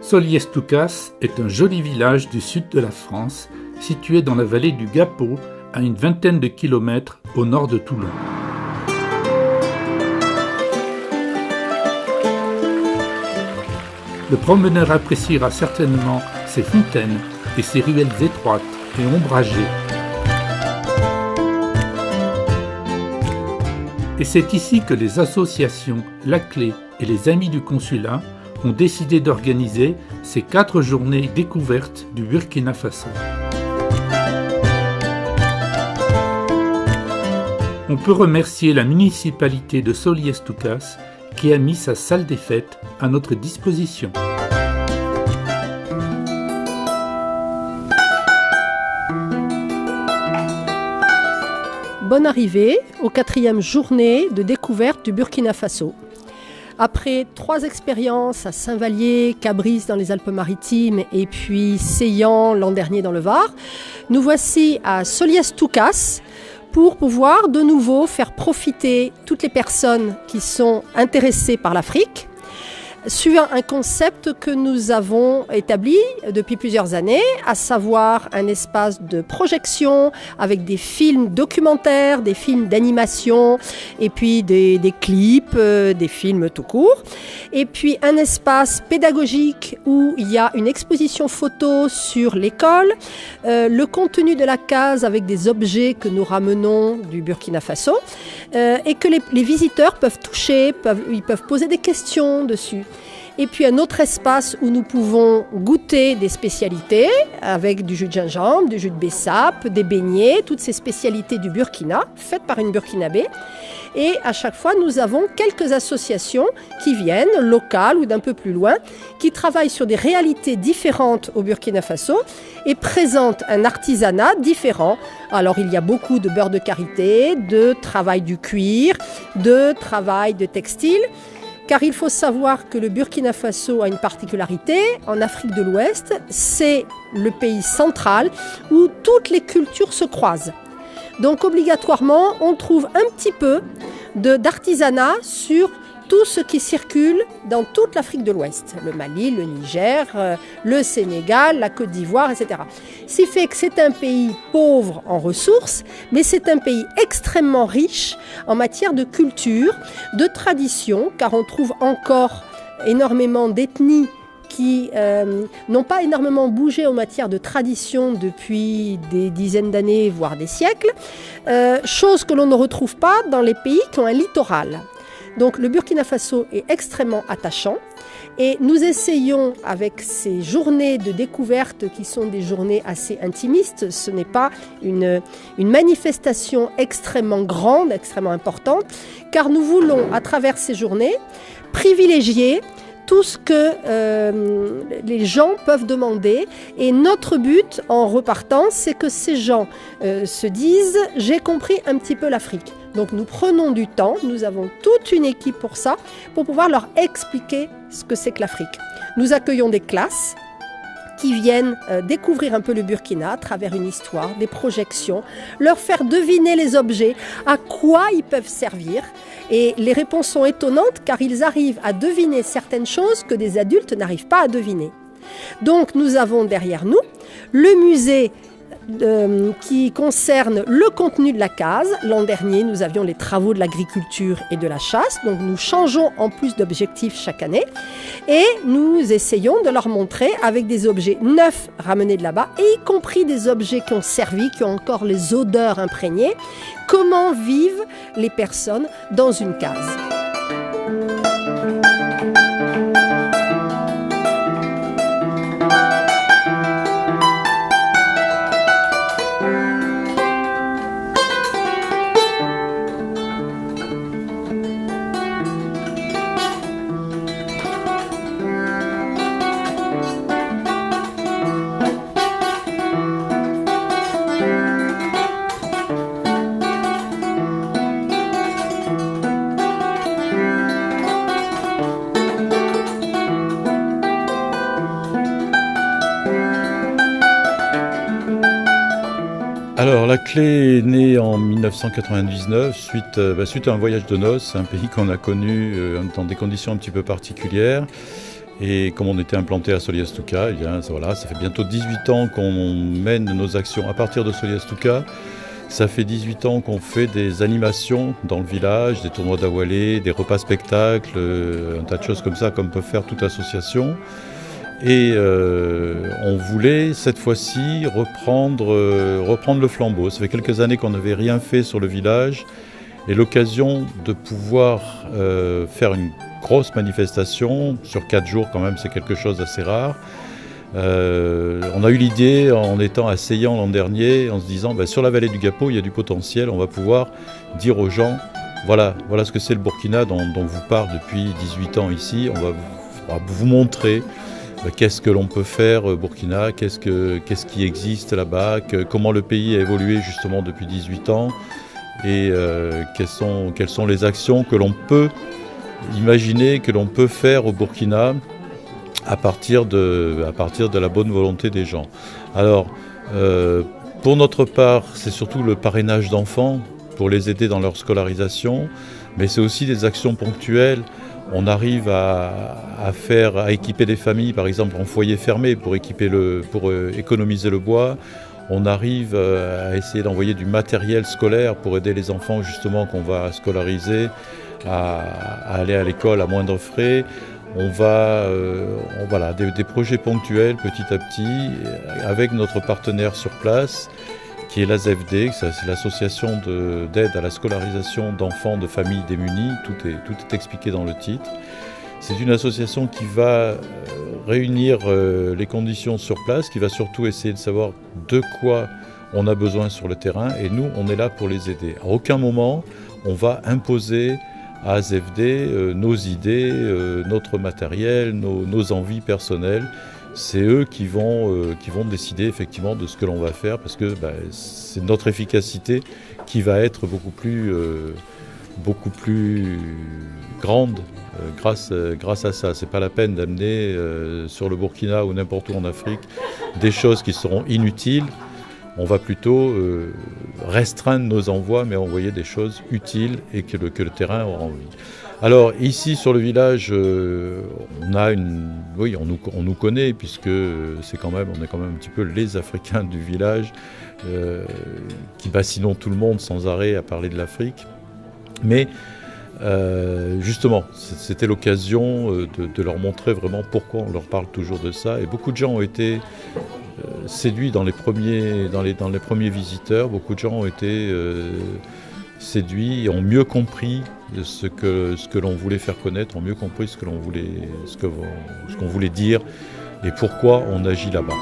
Soliès-Toucas est un joli village du sud de la France, situé dans la vallée du Gapot, à une vingtaine de kilomètres au nord de Toulon. Le promeneur appréciera certainement ses fontaines et ses ruelles étroites et ombragées. Et c'est ici que les associations La Clé et les Amis du Consulat ont décidé d'organiser ces 4 journées découvertes du Burkina Faso. On peut remercier la municipalité de Soliès-Toucas qui a mis sa salle des fêtes à notre disposition. Bonne arrivée aux 4e journée de découverte du Burkina Faso. Après 3 expériences à Saint-Vallier, Cabris dans les Alpes-Maritimes et puis Seillan l'an dernier dans le Var, nous voici à Soliès-Toucas pour pouvoir de nouveau faire profiter toutes les personnes qui sont intéressées par l'Afrique, suivant un concept que nous avons établi depuis plusieurs années, à savoir un espace de projection avec des films documentaires, des films d'animation et puis des clips, des films tout court. Et puis un espace pédagogique où il y a une exposition photo sur l'école, le contenu de la case avec des objets que nous ramenons du Burkina Faso et que les visiteurs peuvent toucher, ils peuvent poser des questions dessus. Et puis un autre espace où nous pouvons goûter des spécialités avec du jus de gingembre, du jus de bissap, des beignets, toutes ces spécialités du Burkina faites par une Burkinabé. Et à chaque fois, nous avons quelques associations qui viennent, locales ou d'un peu plus loin, qui travaillent sur des réalités différentes au Burkina Faso et présentent un artisanat différent. Alors il y a beaucoup de beurre de karité, de travail du cuir, de travail de textile. Car il faut savoir que le Burkina Faso a une particularité. En Afrique de l'Ouest, c'est le pays central où toutes les cultures se croisent. Donc obligatoirement, on trouve un petit peu d'artisanat sur tout ce qui circule dans toute l'Afrique de l'Ouest. Le Mali, le Niger, le Sénégal, la Côte d'Ivoire, etc. Ce qui fait que c'est un pays pauvre en ressources, mais c'est un pays extrêmement riche en matière de culture, de tradition, car on trouve encore énormément d'ethnies qui n'ont pas énormément bougé en matière de tradition depuis des dizaines d'années, voire des siècles, chose que l'on ne retrouve pas dans les pays qui ont un littoral. Donc le Burkina Faso est extrêmement attachant et nous essayons avec ces journées de découverte qui sont des journées assez intimistes, ce n'est pas une manifestation extrêmement grande, extrêmement importante, car nous voulons à travers ces journées privilégier tout ce que les gens peuvent demander. Et notre but en repartant, c'est que ces gens se disent « j'ai compris un petit peu l'Afrique ». Donc nous prenons du temps, nous avons toute une équipe pour ça, pour pouvoir leur expliquer ce que c'est que l'Afrique. Nous accueillons des classes qui viennent découvrir un peu le Burkina à travers une histoire, des projections, leur faire deviner les objets, à quoi ils peuvent servir. Et les réponses sont étonnantes car ils arrivent à deviner certaines choses que des adultes n'arrivent pas à deviner. Donc nous avons derrière nous le musée qui concerne le contenu de la case. L'an dernier, nous avions les travaux de l'agriculture et de la chasse, donc nous changeons en plus d'objectifs chaque année et nous essayons de leur montrer avec des objets neufs ramenés de là-bas et y compris des objets qui ont servi, qui ont encore les odeurs imprégnées, comment vivent les personnes dans une case. Alors, la clé est née en 1999 suite à un voyage de noces, un pays qu'on a connu dans des conditions un petit peu particulières. Et comme on était implanté à Solias-Touka, eh bien, ça fait bientôt 18 ans qu'on mène nos actions à partir de Solias-Touka. Ça fait 18 ans qu'on fait des animations dans le village, des tournois d'Awalé, des repas spectacles, un tas de choses comme ça, comme peut faire toute association. Et on voulait cette fois-ci reprendre le flambeau. Ça fait quelques années qu'on n'avait rien fait sur le village. Et l'occasion de pouvoir faire une grosse manifestation sur 4 jours quand même, c'est quelque chose d'assez rare. On a eu l'idée en étant à Seillan l'an dernier, en se disant sur la vallée du Gapo il y a du potentiel, on va pouvoir dire aux gens voilà ce que c'est le Burkina dont vous parle depuis 18 ans ici, on va vous montrer qu'est-ce que l'on peut faire au Burkina, qu'est-ce qui existe là-bas, comment le pays a évolué justement depuis 18 ans et quelles sont les actions que l'on peut imaginer, que l'on peut faire au Burkina à partir de la bonne volonté des gens. Alors, pour notre part, c'est surtout le parrainage d'enfants pour les aider dans leur scolarisation, mais c'est aussi des actions ponctuelles. On arrive à équiper des familles, par exemple en foyer fermé, pour économiser le bois. On arrive à essayer d'envoyer du matériel scolaire pour aider les enfants justement qu'on va scolariser à aller à l'école à moindre frais. Voilà, des projets ponctuels petit à petit avec notre partenaire sur place qui est l'ASFD, c'est l'association d'aide à la scolarisation d'enfants de familles démunies, tout est expliqué dans le titre. C'est une association qui va réunir les conditions sur place, qui va surtout essayer de savoir de quoi on a besoin sur le terrain et nous on est là pour les aider. À aucun moment on va imposer à ASFD nos idées, notre matériel, nos envies personnelles. C'est eux qui vont décider effectivement de ce que l'on va faire parce que c'est notre efficacité qui va être beaucoup plus grande grâce à ça. C'est pas la peine d'amener sur le Burkina ou n'importe où en Afrique des choses qui seront inutiles. On va plutôt restreindre nos envois, mais envoyer des choses utiles et que le terrain aura envie. Alors ici sur le village, on nous connaît puisque on est quand même un petit peu les Africains du village qui bassinons tout le monde sans arrêt à parler de l'Afrique. Mais justement, c'était l'occasion de leur montrer vraiment pourquoi on leur parle toujours de ça. Et beaucoup de gens ont été séduits dans les premiers visiteurs. Beaucoup de gens ont été séduits et ont mieux compris ce que l'on voulait faire connaître, ont mieux compris ce qu'on voulait dire et pourquoi on agit là-bas.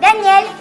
Daniel.